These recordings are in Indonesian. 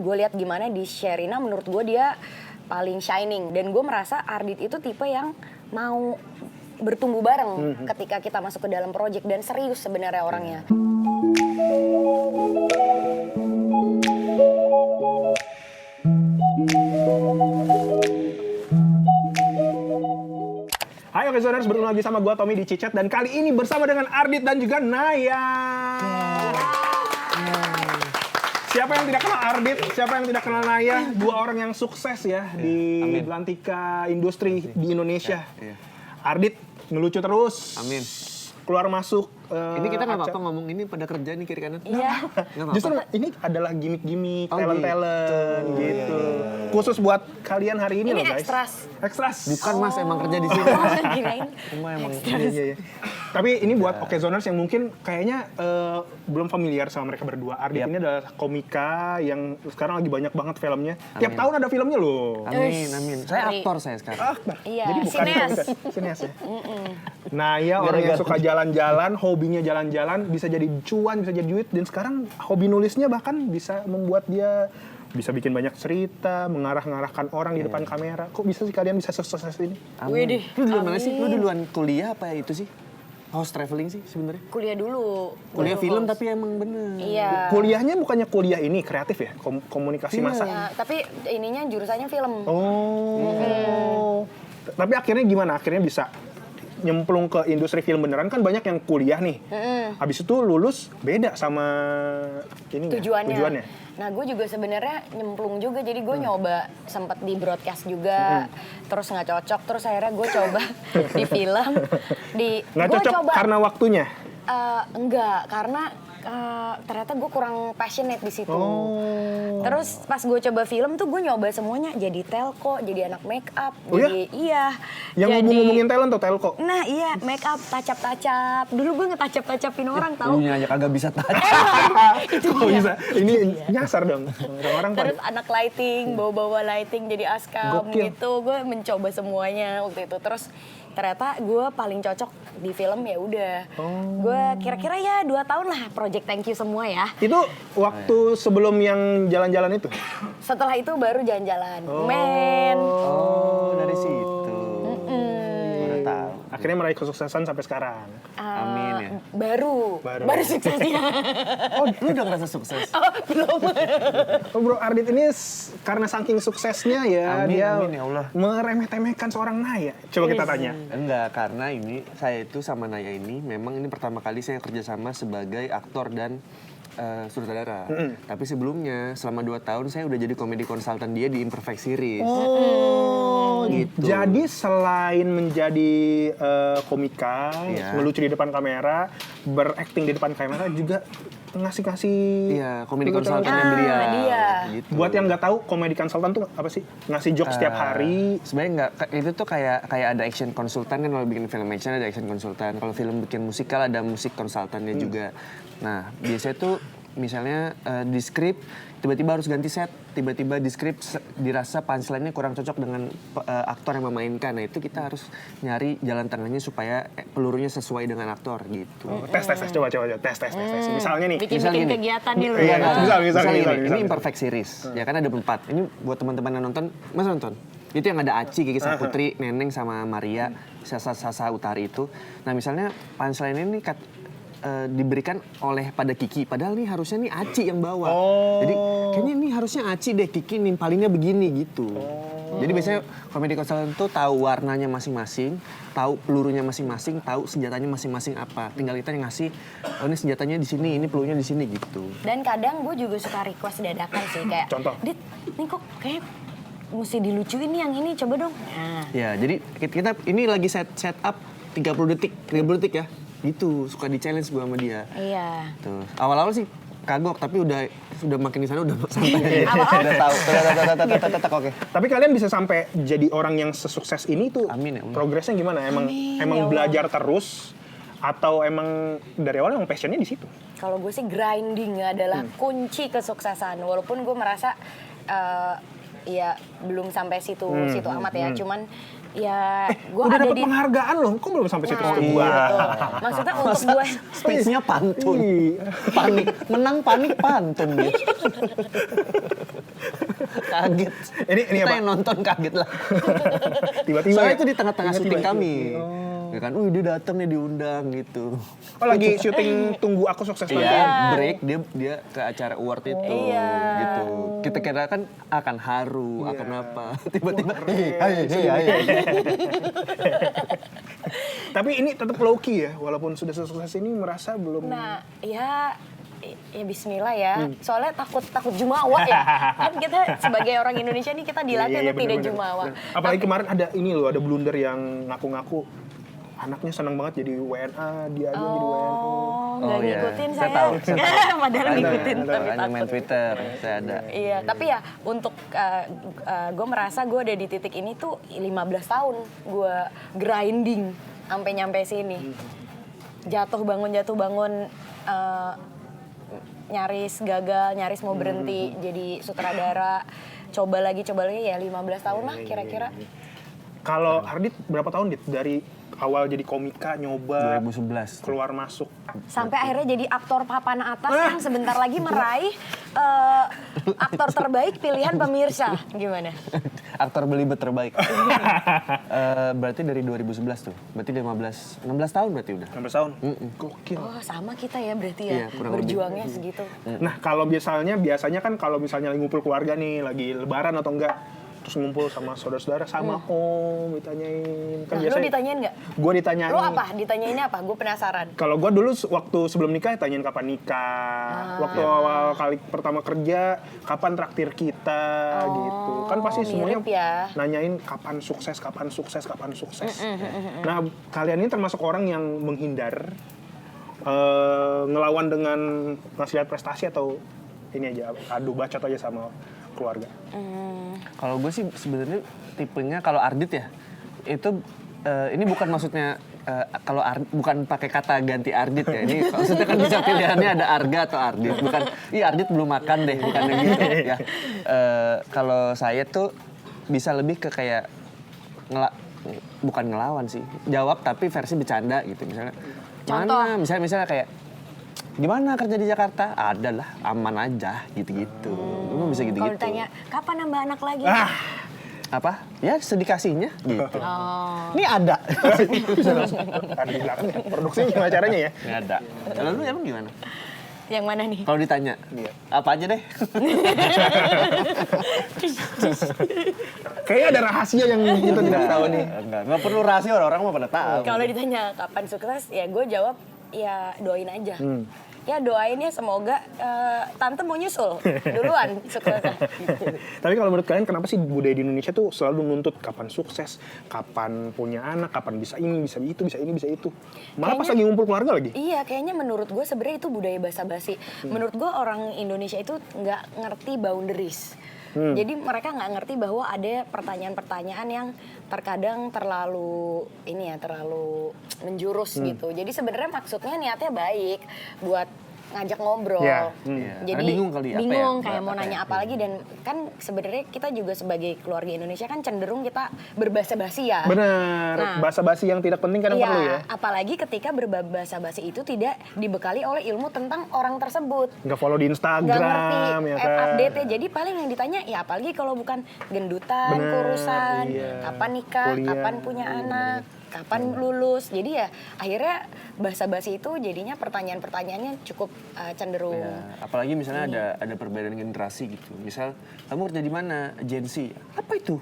gue lihat gimana di Sherina, menurut gue dia paling shining. Dan gue merasa Ardit itu tipe yang mau bertumbuh bareng ketika kita masuk ke dalam project, dan serius sebenarnya orangnya. Hai Okezoners, bertemu lagi sama gue Tommy di Cicet, dan kali ini bersama dengan Ardit dan juga Naya. Siapa yang tidak kenal Ardit, siapa yang tidak kenal Naya? Dua orang yang sukses ya di belantika industri di Indonesia. Ardit ngelucu terus. Amin. Keluar masuk. Ini kita nggak apa-apa ngomong ini pada kerja nih kiri kanan. Iya. Justru ini adalah gimmick-gimmick, talent-talent gitu. Khusus buat kalian hari ini loh guys. Ekstras. Bukan Mas, emang kerja di sini. Kirain. Cuma emang Iya. Tapi ini buat Okezoners yang mungkin kayaknya belum familiar sama mereka berdua. Ardit ini adalah komika yang sekarang lagi banyak banget filmnya. Tiap tahun ada filmnya loh. Amin. Saya aktor saya sekarang. Iya, Jadi bukan sineas. sineas ya. Naya orang yang suka jalan-jalan, hobinya jalan-jalan, bisa jadi cuan, bisa jadi duit, dan sekarang hobi nulisnya bahkan bisa membuat dia bisa bikin banyak cerita, mengarah-ngarahkan orang di depan kamera. Kok bisa sih kalian bisa sukses ini? Widih. Lu duluan mana sih? Lu duluan kuliah apa itu sih? House traveling sih sebenarnya. Kuliah dulu. Kuliah film host. tapi emang bener. Iya. Kuliahnya bukannya kuliah ini kreatif ya, komunikasi massa. Ya, tapi ininya jurusannya film. Oh. Tapi akhirnya gimana? Akhirnya bisa nyemplung ke industri film beneran, kan banyak yang kuliah nih. Habis itu lulus beda sama ini tujuannya. Nah, gue juga sebenarnya nyemplung juga, jadi gue nyoba sempet di broadcast juga, terus nggak cocok, terus akhirnya gue coba di film. Nggak Gua cocok coba, karena waktunya? enggak, karena ternyata gue kurang passionate di situ. Oh. Terus pas gue coba film tuh gue nyoba semuanya, jadi telco, jadi anak make up, Oh ya? jadi iya. Yang jadi, ngomongin talent tuh telco. Nah iya, make up, touch-up. Dulu gue ngetouch-upin orang tahu. Lu aja kagak bisa touch. Kok bisa? Ini nyasar dong. Orang-orang Terus anak lighting, bawa-bawa lighting jadi askam Gokil. gitu. Gue mencoba semuanya waktu itu. Terus ternyata gue paling cocok di film, ya udah. Gue kira-kira ya 2 tahun lah project Thank You semua ya. itu waktu sebelum yang jalan-jalan itu? Setelah itu baru jalan-jalan. Men. Oh, dari situ. Udah tahu. Akhirnya meraih kesuksesan sampai sekarang. Amin ya. Baru suksesnya. Oh, lu udah ngerasa sukses? Belum. Oh, Bro Ardit ini karena saking suksesnya ya, Amin, dia amin, ya Allah. meremeh-temehkan seorang Naya. Coba kita tanya. Enggak, karena ini saya itu sama Naya ini memang ini pertama kali saya kerjasama sebagai aktor dan sutradara. Tapi sebelumnya selama 2 tahun saya udah jadi komedi konsultan dia di Imperfect Series. Oh, gitu. Jadi selain menjadi komika, Iya. melucu di depan kamera, berakting di depan kamera, juga ngasih-ngasih. Iya, komedi Betul. konsultannya beliau. dia. Gitu. Buat yang nggak tahu, komedi konsultan tuh apa sih? Ngasih jokes setiap hari. Sebenarnya enggak, itu tuh kayak ada action konsultan kan, kalau bikin film action ada action konsultan. Kalau film bikin musikal ada musik konsultannya juga. Nah, biasanya tuh misalnya di skrip tiba-tiba harus ganti set, tiba-tiba di skrip dirasa punchline-nya kurang cocok dengan aktor yang memainkan. Nah, itu kita harus nyari jalan tengahnya supaya pelurunya sesuai dengan aktor gitu. Tes, coba tes. Misalnya nih. Bikin Misalnya gini. kegiatan nih lu. Iya, ya. misal. Ini Imperfect Series, ya kan ada 4. Ini buat teman-teman yang nonton, Mas nonton. Itu yang ada Aci, Kiki Saputri, Neneng sama Maria, Sasa Utari itu. Nah, misalnya punchline ini diberikan oleh pada Kiki, padahal nih harusnya nih Aci yang bawa. Jadi kayaknya ini harusnya Aci deh, Kiki nimpalinnya begini gitu. Jadi biasanya komedi konsultan tuh tahu warnanya masing-masing, tahu pelurunya masing-masing, tahu senjatanya masing-masing apa. Tinggal kita yang ngasih, oh ini senjatanya di sini, ini pelurunya di sini gitu. Dan kadang gue juga suka request dadakan sih, kayak Contoh? Dit, nih kok kayak mesti dilucuin nih yang ini, coba dong. Nah, Ya, jadi kita ini lagi set up 30 detik ya. Gitu, suka di challenge gue sama dia. iya. Tuh. Awal-awal sih kagok, tapi udah makin di sana udah santai. Udah tahu. Oke. Tapi kalian bisa sampai jadi orang yang sesukses ini tuh. Amin, ya Allah. Progresnya gimana? Emang ya Allah. belajar terus atau emang dari awal emang passionnya di situ? Kalau gue sih grinding adalah kunci kesuksesan. Walaupun gue merasa ya belum sampai situ amat ya. Cuman ya gue Udah ada dapat di penghargaan loh, kok belum sampai situ Nah, gua. gitu. Maksudnya untuk gue Speech-nya pantun. Iya. Panik, menang panik pantun gitu. Kaget. Ini Kita apa? yang nonton kaget lah. Tiba-tiba Soalnya ya? itu di tengah-tengah syuting Tiba-tiba. kami. Ya kan, dia datang nih diundang gitu. Oh lagi syuting Tunggu Aku Sukses nanti. Iya, break dia ke acara award itu Iya. gitu. Kita kira kan akan haru, akan apa. Tiba-tiba Tapi ini tetap low key ya, walaupun sudah sukses ini merasa belum. nah ya bismillah ya. Soalnya takut jumawa ya. Kan kita sebagai orang Indonesia nih kita dilatih Iya, untuk tidak bener-bener. jumawa. Apalagi kemarin ada ini loh, ada blunder yang ngaku-ngaku anaknya senang banget jadi WNA, dia aja jadi WNO. Oh, nggak Oh, iya. ngikutin Saya saya. tahu. Padahal ngikutin tapi Ada main takut. Twitter, saya ada. Iya, tapi ya untuk gue merasa gue ada di titik ini tuh 15 tahun gue grinding sampai nyampe sini. Jatuh bangun nyaris gagal, nyaris mau berhenti jadi sutradara. Coba lagi ya 15 tahun lah kira-kira. Kalau Ardit berapa tahun Dit? Dari awal jadi komika nyoba 2011. keluar masuk. Sampai akhirnya jadi aktor papan atas yang sebentar lagi meraih aktor terbaik pilihan pemirsa. Gimana? Aktor belibet terbaik. Berarti dari 2011 tuh. Berarti 16 tahun berarti udah. 16 tahun. Gokil. Oh sama kita ya berarti Iya, ya kurang berjuangnya segitu. Nah, kalau biasanya kan kalau misalnya lagi ngumpul keluarga nih, lagi lebaran atau enggak, terus ngumpul sama saudara-saudara, sama om, ditanyain. Kan Nah, lo ditanyain nggak? Gue ditanyain. Lo apa? Ditanyainnya apa? Gue penasaran. Kalau gue dulu waktu sebelum nikah tanyain kapan nikah. Waktu awal kali pertama kerja, kapan traktir kita gitu. Kan pasti semuanya mirip ya. nanyain kapan sukses. Nah, kalian ini termasuk orang yang menghindar ngelawan dengan ngasih lihat prestasi atau ini aja adu bacot aja sama keluarga. Kalau gue sih sebenarnya tipenya kalau Ardit ya itu ini bukan maksudnya bukan pakai kata ganti Ardit ya. Ini maksudnya kan bisa pilihannya ada Arga atau Ardit. Bukan, Ardit belum makan deh, bukan gitu ya. Kalau saya tuh bisa lebih ke kayak bukan ngelawan sih. Jawab tapi versi bercanda gitu misalnya. Contoh? Mana? Misalnya kayak gimana kerja di Jakarta? Ada lah, aman aja gitu-gitu. Gue bisa gitu-gitu. Kalau ditanya kapan nambah anak lagi? Apa? Ya sedikasihnya gitu. Oh. Ini ada. Ada di belakang ya, produksinya gimana caranya ya? Nggak ada. Lalu emang gimana? Yang mana nih? Kalau ditanya, Iya. apa aja deh? Kayaknya ada rahasia yang kita tidak tahu nih. Nggak perlu rahasia, orang mah pada tahu. Kalau ditanya kapan sukses, ya gue jawab ya doain aja. Ya doain ya semoga tante mau nyusul duluan suksesnya. Tapi kalau menurut kalian kenapa sih budaya di Indonesia tuh selalu nuntut kapan sukses, kapan punya anak, kapan bisa ini, bisa itu, bisa ini, bisa itu. Malah pas lagi ngumpul keluarga lagi. Iya, kayaknya menurut gue sebenarnya itu budaya basa-basi. Menurut gue orang Indonesia itu nggak ngerti boundaries. Jadi mereka nggak ngerti bahwa ada pertanyaan-pertanyaan yang terkadang terlalu menjurus gitu. Jadi sebenarnya maksudnya niatnya baik buat ngajak ngobrol. Iya. Jadi Karena bingung kali, apa ya? bingung kayak mau Apa ya? nanya apa lagi, dan kan sebenarnya kita juga sebagai keluarga Indonesia kan cenderung kita berbasa-basi ya. Benar, Nah. basa-basi yang tidak penting kadang Iya, perlu ya. apalagi ketika berbahasa basi itu tidak dibekali oleh ilmu tentang orang tersebut. Nggak follow di Instagram, Nggak ngerti ya kan. update ya. Jadi paling yang ditanya ya apalagi kalau bukan gendutan, Bener, kurusan, iya. kapan nikah, Kuliah. kapan punya anak, kapan lulus. Jadi ya akhirnya basa-basi itu jadinya pertanyaan-pertanyaannya cukup cenderung. Ya, apalagi misalnya ada perbedaan generasi gitu. Misal kamu kerja di mana? Agensi. Apa itu?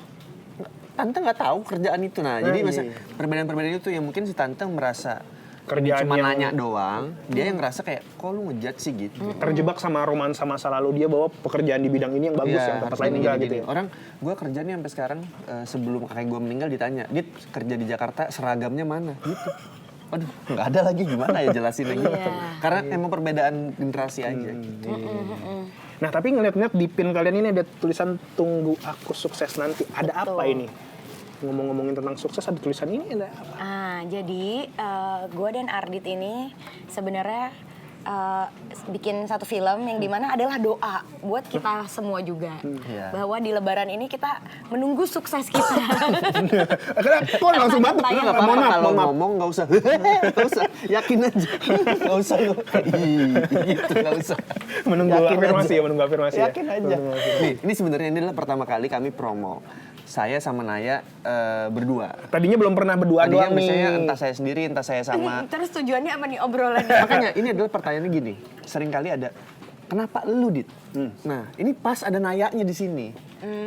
Tante nggak tahu kerjaan itu. Nah, jadi iya. perbedaan-perbedaan itu yang mungkin si tante merasa Kerjaan cuma yang- nanya doang, dia yang ngerasa kayak kok lu ngejudge sih gitu. Terjebak sama romansa masa lalu dia bahwa pekerjaan di bidang ini yang bagus, Iya, yang tempat harus lain enggak gini-gini. gitu ya. Orang, gue kerja nih sampai sekarang sebelum kakek gue meninggal ditanya, Dit kerja di Jakarta seragamnya mana? Gitu. Waduh, nggak ada lagi, gimana ya jelasinnya gitu. Iya. Karena emang perbedaan generasi aja gitu. Nah, tapi ngeliat-ngeliat di pin kalian ini ada tulisan tunggu aku sukses nanti. Ada apa ini? Ngomong-ngomongin tentang sukses ada tulisan ini ada apa? Jadi gue dan Ardit ini sebenarnya bikin satu film yang dimana adalah doa buat kita semua juga. Iya. Bahwa di Lebaran ini kita menunggu sukses kita. Kok langsung batuk? Lu nggak apa-apa kalau ngomong nggak usah, nggak usah, yakin aja, nggak usah lu, gitu nggak usah. Menunggu Yakin afirmasi aja. ya, menunggu afirmasi. Ya? Yakin aja. Nih, ini sebenarnya ini adalah pertama kali kami promo. Saya sama Naya berdua. Tadinya belum pernah berdua Tadinya doang nih. biasanya entah saya sendiri, entah saya sama. Terus tujuannya apa nih obrolan? Makanya ini adalah pertanyaannya gini. Sering kali ada, kenapa lu Dit? Nah, ini pas ada Nayanya di sini.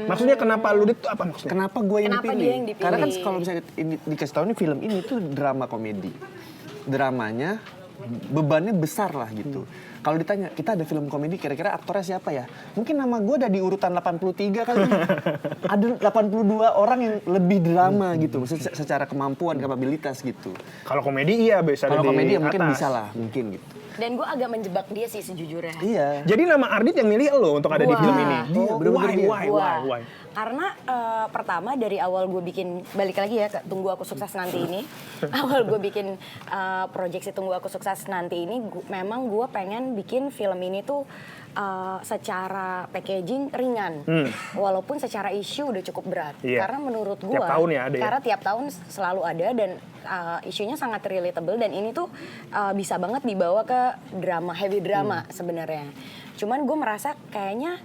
Maksudnya kenapa lu itu apa maksudnya? Kenapa gue yang Kenapa dipilih? dia yang dipilih? Karena kan kalau misalnya ini dikasih tahu nih film ini tuh drama komedi. Dramanya bebannya besar lah gitu. Kalau ditanya, kita ada film komedi kira-kira aktornya siapa ya? Mungkin nama gue ada di urutan 83 kali. Ada 82 orang yang lebih drama gitu. Maksudnya secara kemampuan, kapabilitas gitu. Kalau komedi iya bisa Kalau ada di komedi ya mungkin atas. bisa lah, mungkin gitu. Dan gue agak menjebak dia sih sejujurnya. Iya. Jadi nama Ardit yang milih lo untuk ada di Wah. film ini. Iya, bener-bener dia. Why? Karena pertama dari awal gue bikin, balik lagi ya ke Tunggu Aku Sukses Nanti ini. Awal gue bikin proyeksi Tunggu Aku Sukses Nanti ini, memang gue pengen bikin film ini tuh secara packaging ringan. Walaupun secara isu udah cukup berat. Iya. Karena menurut gue, Tiap tahun ya ada ya? karena tiap tahun selalu ada dan isunya sangat relatable dan ini tuh bisa banget dibawa ke drama, heavy drama sebenarnya. Cuman gue merasa kayaknya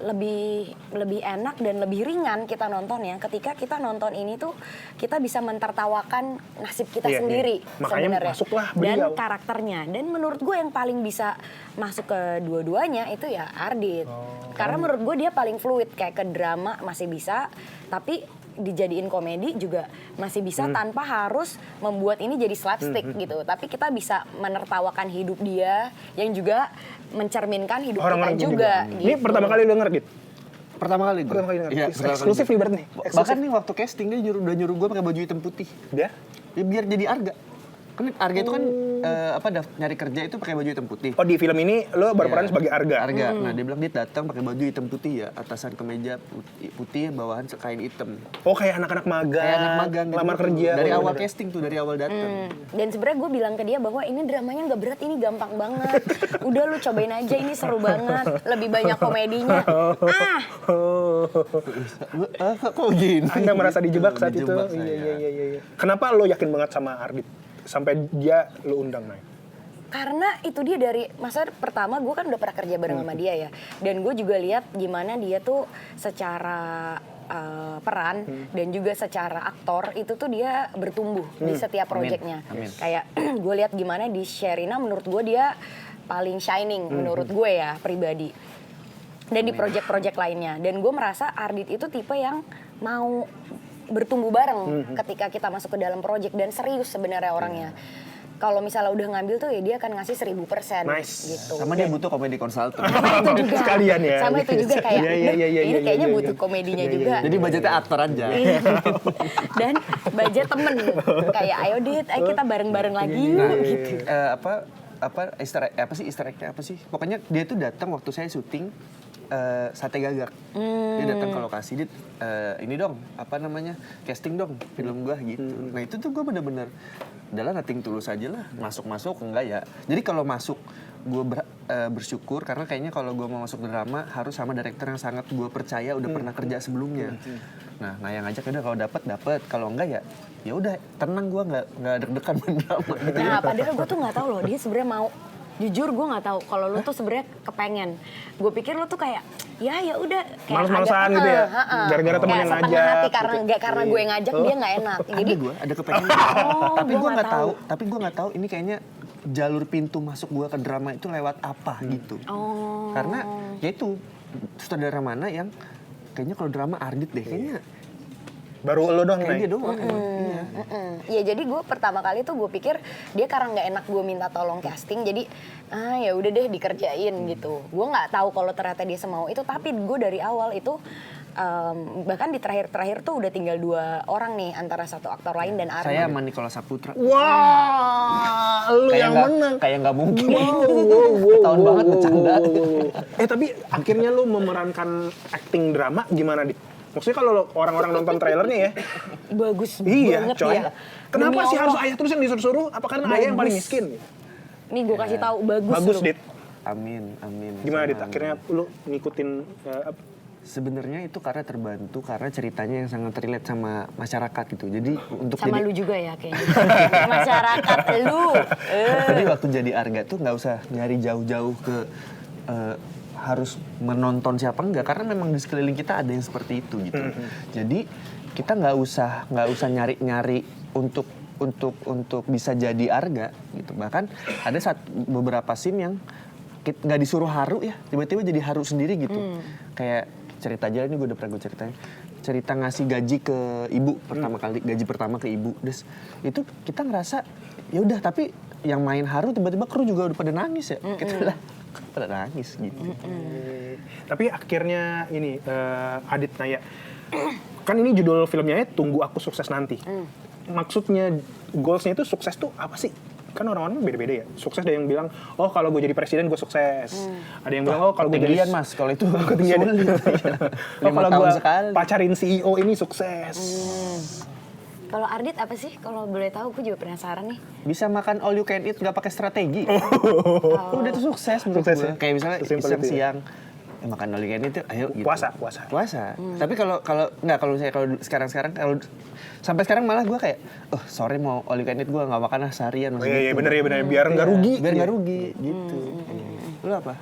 lebih enak dan lebih ringan kita nontonnya ketika kita nonton ini tuh kita bisa mentertawakan nasib kita Iya, sendiri iya. Makanya sebenarnya masuklah dan beliau. karakternya. Dan menurut gue yang paling bisa masuk ke dua-duanya itu ya Ardit. Karena menurut gue dia paling fluid, kayak ke drama masih bisa tapi dijadiin komedi juga masih bisa tanpa harus membuat ini jadi slapstick gitu. Tapi kita bisa menertawakan hidup dia yang juga mencerminkan hidup Orang-orang kita juga. Ini gitu. pertama kali denger Dit. Pertama kali gue. Pertama kali denger. Iya, Eksklusif nih berarti nih. Bahkan nih waktu casting dia udah nyuruh gue pakai baju hitam putih. Dia? Ya biar jadi Arga. Kan Arga itu kan nyari kerja itu pakai baju hitam putih. Oh di film ini lo berperan Iya. sebagai Arga. Nah dia bilang dia datang pakai baju hitam putih ya, atasan kemeja putih, bawahan kain hitam. Oh kayak anak-anak magang. Kayak anak magang gitu. Lamar kerja. Dari Oh, awal bener. casting tuh, dari awal datang. Dan sebenarnya gue bilang ke dia bahwa ini dramanya nggak berat, ini gampang banget. Udah lu cobain aja, ini seru banget. Lebih banyak komedinya. Kok gini? Anda merasa dijebak saat itu? Dijebak saya. Iya. Kenapa lo yakin banget sama Ardit? Sampai dia lo undang, Nay? Karena itu dia dari masa pertama gue kan udah pernah kerja bareng sama dia ya. Dan gue juga lihat gimana dia tuh secara peran dan juga secara aktor itu tuh dia bertumbuh di setiap proyeknya. Kayak gue lihat gimana di Sherina, menurut gue dia paling shining menurut gue ya pribadi. Dan di proyek-proyek lainnya. Dan gue merasa Ardit itu tipe yang mau bertumbuh bareng ketika kita masuk ke dalam proyek dan serius sebenarnya orangnya. Kalau misalnya udah ngambil tuh ya dia akan ngasih 1000% Nice. gitu. Sama dia butuh komedi konsultan. Sama itu juga. Sekalian ya. Sama itu juga kayak Iya, ini kayaknya iya, butuh iya. komedinya Iya, juga. Jadi budgetnya aktor aja. Iya. Dan budget temen kayak ayo Dit, ayo kita bareng-bareng lagi yuk gitu. Apa sih Easter egg-nya apa sih? Pokoknya dia tuh datang waktu saya syuting Sate Gagak. Dia datang ke lokasi, Dit, ini dong, apa namanya, casting dong film gua gitu. Nah itu tuh gua bener-bener adalah nothing tulus aja lah, masuk enggak ya. Jadi kalau masuk gue bersyukur karena kayaknya kalau gue mau masuk drama harus sama direktur yang sangat gue percaya udah pernah kerja sebelumnya. Nah yang ngajak udah kalau dapat, kalau enggak ya udah tenang, gue nggak deg-degan main drama gitu. Nah, padahal gue tuh nggak tahu loh dia sebenarnya mau. Jujur gue nggak tahu kalau lu tuh sebenarnya kepengen. Gue pikir lu tuh kayak ya udah kayak Males-malesan gitu ya? Gara-gara temen kayak yang setengah ngajak hati karena gitu. nggak karena gue ngajak dia nggak enak. Jadi Ada kepengen. Tapi gua gue nggak nggak tahu ini kayaknya jalur pintu masuk gue ke drama itu lewat apa gitu. Karena ya itu sutradara mana yang kayaknya kalau drama Ardit deh kayaknya. Baru lo doang, Kayak Nay? dia doang. Iya. ya jadi gue pertama kali tuh gue pikir dia karena nggak enak gue minta tolong casting jadi ya udah deh dikerjain gitu. Gue nggak tahu kalau ternyata dia semau itu, tapi gue dari awal itu bahkan di terakhir tuh udah tinggal 2 orang nih antara satu aktor lain dan Arman. Saya sama Nicholas Saputra. Wah, lu yang menang. Kayak nggak mungkin. Wow. Tahun banget bercanda. Tapi akhirnya lu memerankan acting drama gimana, Dit? Maksudnya kalau orang-orang nonton trailernya ya, Bagus iya banget coy. ya. Kenapa Demi sih harus Allah. ayah terus yang disuruh-suruh? Apa karena ayah yang paling miskin? Nih gue kasih tahu bagus. Bagus, lu. Dit. Amin, amin. Gimana, Dit? Amin. Akhirnya lu ngikutin Sebenarnya itu karena terbantu karena ceritanya yang sangat relate sama masyarakat gitu. Jadi untuk Sama jadi lu juga ya kayaknya. Masyarakat lu. jadi waktu jadi Arga tuh nggak usah nyari jauh-jauh ke harus menonton siapa enggak karena memang di sekeliling kita ada yang seperti itu gitu. Jadi kita nggak usah nyari-nyari untuk bisa jadi Arga gitu. Bahkan ada beberapa scene yang nggak disuruh haru ya, tiba-tiba jadi haru sendiri gitu. Kayak cerita aja ini gue udah pernah gue ceritain. Cerita ngasih gaji ke ibu pertama kali, gaji pertama ke ibu. Terus itu kita ngerasa ya udah, tapi yang main haru tiba-tiba kru juga udah pada nangis ya. Kita lah pada nangis gitu. Tapi akhirnya ini Adit Naya, kan ini judul filmnya Tunggu Aku Sukses Nanti. Maksudnya goalsnya itu sukses tuh apa sih? Kan orang-orang beda-beda ya. Sukses ada yang bilang, oh kalau gue jadi presiden gue sukses. Ada yang bilang, oh kalau gue jadi ketinggian mas, kalau itu ketinggian. sulit. Oh kalau 5 tahun gue sekali. pacarin CEO ini sukses. Kalau Ardit apa sih? Kalau boleh tahu, gue juga penasaran nih. Bisa makan all you can eat nggak pakai strategi. Udah tuh sukses menurut Sukses gue. ya? Kayak misalnya Sesimpel itu ya? siang-siang makan all you can eat, ayo gitu. Puasa. Tapi kalau sekarang sampai sekarang malah gue kayak, oh sore mau all you can eat, gue nggak makan seharian. Oh, iya bener biar nggak rugi. Biar nggak rugi gitu. Lu apa?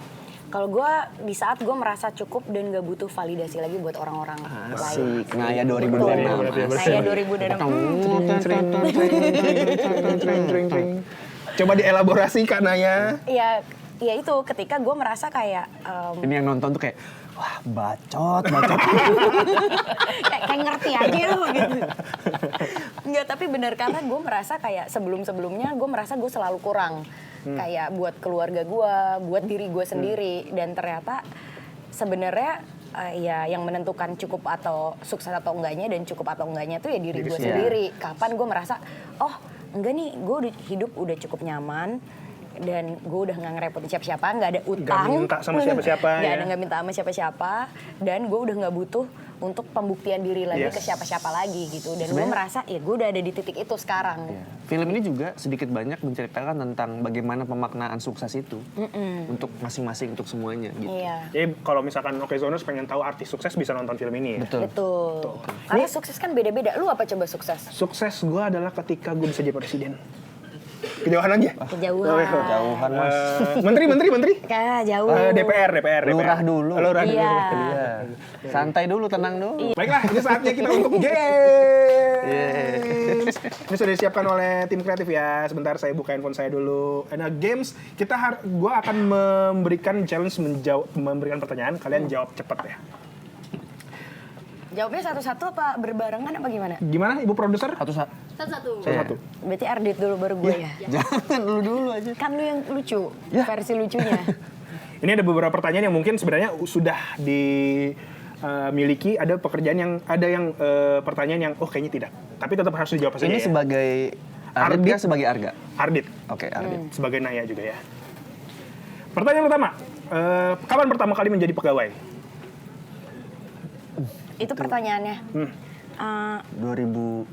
Kalau gue di saat gue merasa cukup dan gak butuh validasi lagi buat orang-orang lain. Asik, Naya Betul. 2026. Naya 2026. Coba dielaborasi Kak Naya. Ya itu ketika gue merasa kayak Ini yang nonton tuh kayak, wah bacot. kayak ngerti aja lo gitu. Enggak, tapi bener karena gue merasa kayak sebelum-sebelumnya gue merasa gue selalu kurang. Kayak buat keluarga gue, buat diri gue sendiri. Dan ternyata sebenarnya ya yang menentukan cukup atau sukses atau enggaknya dan cukup atau enggaknya tuh ya diri gue sendiri. Kapan gue merasa, oh enggak nih gue hidup udah cukup nyaman. Dan gue udah gak ngerepotin siapa-siapa, gak ada utang. Gak minta sama siapa-siapa ya. Gak minta sama siapa-siapa. Dan gue udah gak butuh untuk pembuktian diri lagi ke siapa-siapa lagi gitu. Dan gue merasa ya gue udah ada di titik itu sekarang. Film ini juga sedikit banyak menceritakan tentang bagaimana pemaknaan sukses itu. Untuk masing-masing, untuk semuanya gitu. Iya. Jadi kalau misalkan Okezoners pengen tahu artis sukses bisa nonton film ini ya? Betul. Karena sukses kan beda-beda. Lu apa coba sukses? Sukses gue adalah ketika gue bisa jadi presiden. Kejauhan aja. Kejauhan. Jauhan mas. Menteri. Jauh. DPR. Lurah dulu. Iya. Iya. Santai dulu, tenang dulu. Baiklah, ini saatnya kita untuk games. Ini sudah disiapkan oleh tim kreatif ya. Sebentar saya buka handphone saya dulu. Nah, games gue akan memberikan challenge memberikan pertanyaan. Kalian jawab cepat ya. Jawabnya satu-satu apa berbarengan apa gimana? Gimana Ibu Produser? Satu-satu. Satu. Berarti Ardit dulu baru gue ya? Jangan lu dulu aja. Kan lu yang lucu, Ya. versi lucunya. Ini ada beberapa pertanyaan yang mungkin sebenarnya sudah dimiliki. Ada pertanyaan yang kayaknya tidak. Tapi tetap harus dijawab saja. Ini ya. sebagai Ardit. Ardit sebagai Arga. Ardit. Oke, Ardit. Sebagai Naya juga ya. Pertanyaan pertama, kapan pertama kali menjadi pegawai? Itu pertanyaannya. 2010.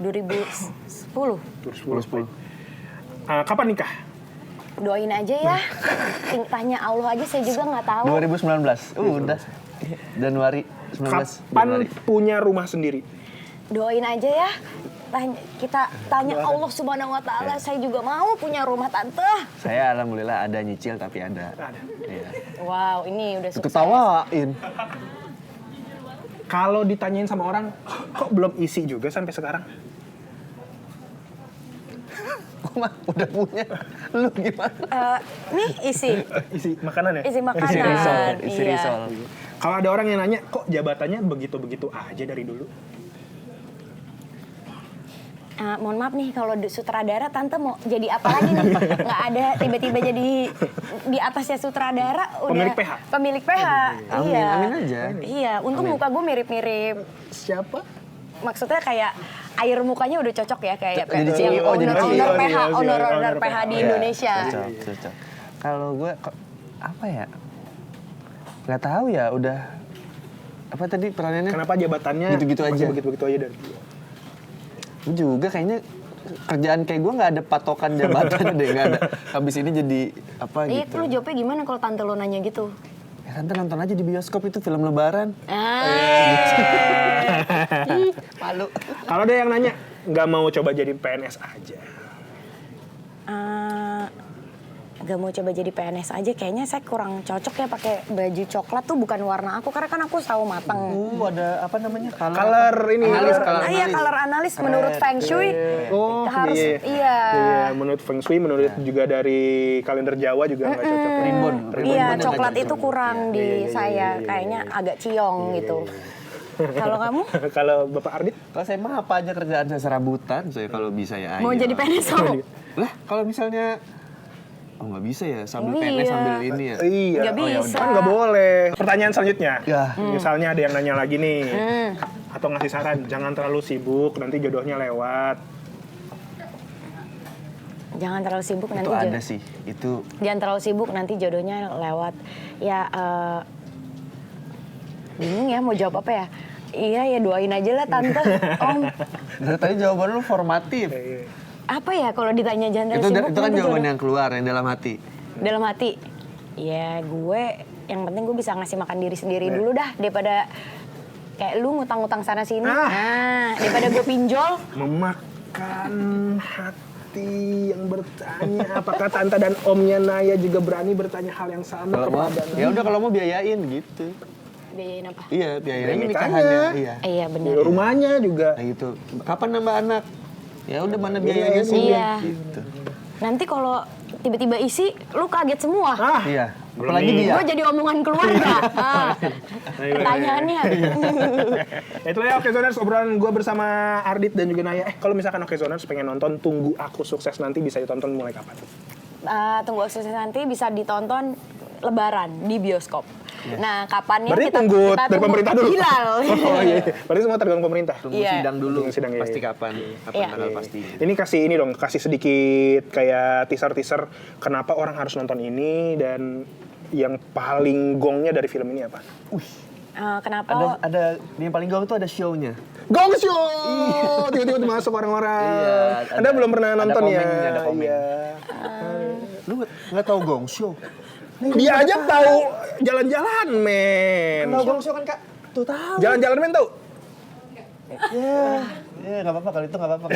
2010. 2010. Kapan nikah? Doain aja ya. Tanya Allah aja saya juga nggak tahu. 2019. Udah. Januari 19. Kapan punya rumah sendiri? Doain aja ya. Kita tanya Allah Subhanahu wa taala, saya juga mau punya rumah tante. Saya alhamdulillah ada nyicil tapi ada. Ada. Iya. Wow, ini udah sukses. Ketawain. Kalau ditanyain sama orang, kok belum isi juga sampai sekarang? Gue mah udah punya. Lu gimana? Nih isi Isi makanan ya? isi makanan. Isi Iya. risol. Kalau ada orang yang nanya, kok jabatannya begitu-begitu aja dari dulu? Mohon maaf nih kalau sutradara tante mau jadi apa lagi nih? Nggak ada tiba-tiba jadi di atasnya sutradara udah Pemilik PH? Pemilik PH. Amin, Iya. amin aja. Iya, untung muka gue mirip-mirip. Siapa? Maksudnya kayak air mukanya udah cocok ya kayak Jadi yang CEO, jadi owner CEO. PH, owner Owner PH di Iya, Indonesia. Cocok. Kalau gue apa ya? Nggak tahu ya, udah apa tadi pertanyaannya? Kenapa jabatannya Gitu-gitu masih aja. begitu-begitu aja dari dulu? Gue juga kayaknya kerjaan kayak gue nggak ada patokan jabatan deh, nggak ada. Habis ini jadi apa Iya, gitu. lu jawabnya gimana kalau tante lo nanya gitu? Ya tante nonton aja di bioskop itu film Lebaran. Ah, Malu. Kalau ada yang nanya, nggak mau coba jadi PNS aja. gak mau coba jadi PNS aja, kayaknya saya kurang cocok ya pakai baju coklat tuh, bukan warna aku karena kan aku sawo mateng. Ada apa namanya? Color ini. Iya, color analis menurut Feng Shui. Oh, harus iya. iya. Iya, menurut Feng Shui, menurut juga dari kalender Jawa juga nggak cocok. Ribbon. Iya, Ribbon coklat nggak itu cocok. kurang di saya, kayaknya agak ciong gitu. Kalau kamu Kalau Bapak Ardit? Kalau saya mah apa aja kerjaan saya serabutan, saya kalau bisa ya. mau ayo. jadi PNS mau? Lah, kalau misalnya nggak bisa ya sambil Iya. PNS sambil ini ya. Iya. Nggak bisa. Kan nggak boleh. Pertanyaan selanjutnya. Ya. Misalnya ada yang nanya lagi nih. Atau ngasih saran, jangan terlalu sibuk, nanti jodohnya lewat. Jangan terlalu sibuk nanti Itu ada sih, itu jangan terlalu sibuk nanti jodohnya lewat. Ya bingung ya mau jawab apa ya. Iya ya doain aja lah tante. Om, dari tadi jawaban lu formatif. apa ya kalau ditanya jangan terlalu Itu, sibuk itu kan nanti jawaban jodoh- yang keluar, yang dalam hati. dalam hati. Ya gue yang penting gue bisa ngasih makan diri sendiri dulu dah daripada kayak lu ngutang-ngutang sana sini. Nah, daripada gue pinjol. Memakan hati yang bertanya, apakah tante dan omnya Naya juga berani bertanya hal yang sama Kalau mau, kepada ya udah kalau mau biayain gitu. Biayain apa? Iya, biayain Biayain nikahannya. nikahnya. Iya. Iya benar. rumahnya juga. Kayak gitu. Kapan nambah anak? Ya udah mana biayanya sih? Iya. Gitu. Nanti kalau tiba-tiba isi, lu kaget semua. Iya. Belum Apalagi nih. dia. Gue jadi omongan keluarga. Pertanyaannya. Itu ya Oke Zoners, obrolan gue bersama Ardit dan juga Naya. Kalau misalkan Oke Zoners pengen nonton Tunggu Aku Sukses nanti bisa ditonton mulai kapan? Tunggu akses nanti bisa ditonton Lebaran di bioskop. Nah, kapannya Berarti tunggu dari pemerintah dulu. Hilal. Oh iya, berarti semua tergantung pemerintah. Tunggu Iya. sidang dulu. Tunggu sidang, iya, Pasti iya. kapan? Kapan Iya. tanggal pasti. Ini kasih ini dong, kasih sedikit kayak teaser-teaser kenapa orang harus nonton ini dan yang paling gongnya dari film ini apa? Kenapa? Ada yang paling gong itu ada show-nya. Gong show! Tiba-tiba masuk orang-orang. Iya, Anda belum pernah ada nonton ya? komen, ada komen. Iya. Lu nggak tahu gong show? Dia aja tahu jalan-jalan, men. Tahu gong show kan kak? Tuh tahu. Jalan-jalan, men, tahu? Ya nggak apa-apa kalau itu nggak apa-apa.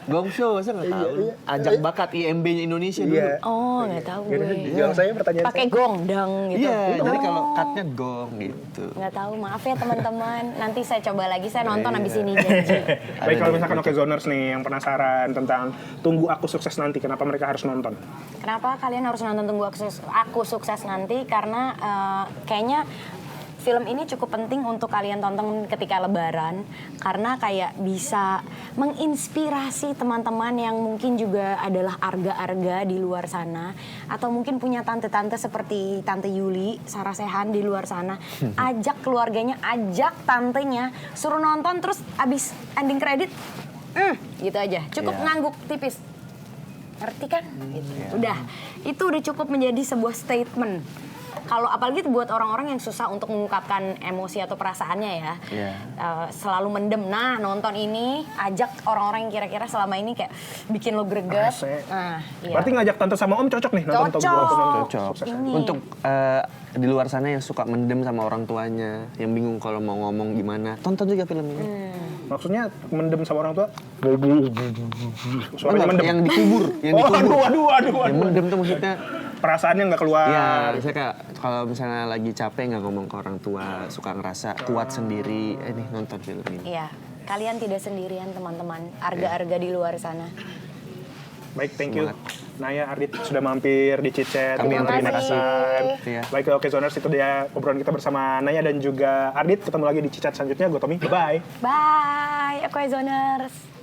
Gong show saya nggak tahu. Ajang bakat IMB-nya Indonesia dulu. Iya. Oh, nggak tahu gue. Jawab saya pertanyaan Pakai saya. gong dang gitu. Iya, jadi kalau cutnya gong gitu. Nggak tahu, maaf ya teman-teman. Nanti saya coba lagi, saya nonton abis ini janji. Baik, kalau misalkan Oke Zoners nih yang penasaran tentang Tunggu Aku Sukses nanti, kenapa mereka harus nonton? Kenapa kalian harus nonton Tunggu Aku Sukses nanti? Karena kayaknya film ini cukup penting untuk kalian tonton ketika Lebaran, karena kayak bisa menginspirasi teman-teman yang mungkin juga adalah arga-arga di luar sana, atau mungkin punya tante-tante seperti Tante Yuli, Sarah Sehan di luar sana. Ajak keluarganya, ajak tantenya, suruh nonton, terus abis ending kredit, gitu aja. Cukup ngangguk tipis. Ngerti kan? Gitu. Udah, itu udah cukup menjadi sebuah statement. Kalau apalagi buat orang-orang yang susah untuk mengungkapkan emosi atau perasaannya ya, selalu mendem. Nah, nonton ini, ajak orang-orang yang kira-kira selama ini kayak bikin lo greget. Nah, iya. Berarti ngajak tante sama om cocok nih nonton Tunggu Aku Cocok. Sukses. Ini. Untuk di luar sana yang suka mendem sama orang tuanya, yang bingung kalau mau ngomong gimana, tonton juga film ini. Maksudnya mendem sama orang tua? Suaranya Enggak, mendem. yang dikubur, yang Oh, dikubur. aduh. Yang mendem tuh maksudnya, Perasaannya nggak keluar. ya misalnya kayak kalau misalnya lagi capek nggak ngomong ke orang tua, suka ngerasa kuat sendiri, nih nonton film ini. Iya, kalian tidak sendirian teman-teman, arga-arga di luar sana. Baik, thank you. Naya, Ardit sudah mampir di Cicet. Kami yang terima kasih. Kasih. Iya. Baik, Oke Zoners, itu dia obrolan kita bersama Naya dan juga Ardit. Ketemu lagi di Cicet selanjutnya. Gue Tommy, bye-bye. Bye, Aquazoners.